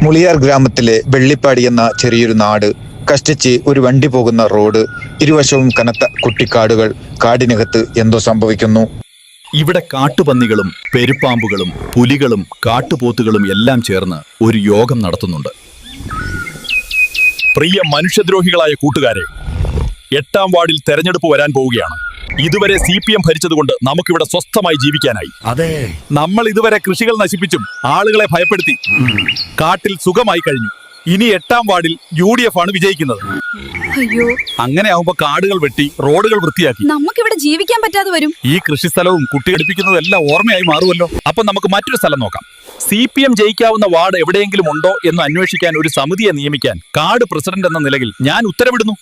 മുളിയാർ ഗ്രാമത്തിലെ വെള്ളിപ്പാടി എന്ന ചെറിയൊരു നാട്, കഷ്ടിച്ച് ഒരു വണ്ടി പോകുന്ന റോഡ്, ഇരുവശവും കനത്ത കുട്ടിക്കാടുകൾ. കാടിനകത്ത് എന്തോ സംഭവിക്കുന്നു. ഇവിടെ കാട്ടുപന്നികളും പെരുപ്പാമ്പുകളും പുലികളും കാട്ടുപോത്തുകളും എല്ലാം ചേർന്ന് ഒരു യോഗം നടത്തുന്നുണ്ട്. പ്രിയ മനുഷ്യദ്രോഹികളായ കൂട്ടുകാരെ, 8ാം വാർഡിൽ തെരഞ്ഞെടുപ്പ് വരാൻ പോവുകയാണ്. ഇതുവരെ CPM ഭരിച്ചതുകൊണ്ട് നമുക്കിവിടെ സ്വസ്ഥമായി ജീവിക്കാനായി. അതെ, നമ്മൾ ഇതുവരെ കൃഷികൾ നശിപ്പിച്ചും ആളുകളെ ഭയപ്പെടുത്തി കാട്ടിൽ സുഖമായി കഴിഞ്ഞു. ഇനി 8ാം വാർഡിൽ UDF ആണ് വിജയിക്കുന്നത്. അയ്യോ, അങ്ങനെ ആവുമ്പോ കാടുകൾ വെട്ടി റോഡുകൾ വൃത്തിയാക്കി നമുക്കിവിടെ ജീവിക്കാൻ പറ്റാതെ വരും. ഈ കൃഷിസ്ഥലവും കുട്ടി പഠിപ്പിക്കുന്നതും എല്ലാം ഓർമ്മയായി മാറുമല്ലോ. അപ്പൊ നമുക്ക് മറ്റൊരു സ്ഥലം നോക്കാം. CPM ജയിക്കാവുന്ന വാർഡ് എവിടെയെങ്കിലും ഉണ്ടോ എന്ന് അന്വേഷിക്കാൻ ഒരു സമിതിയെ നിയമിക്കാൻ കാർഡ് പ്രസിഡന്റ് എന്ന നിലയിൽ ഞാൻ ഉത്തരവിടുന്നു.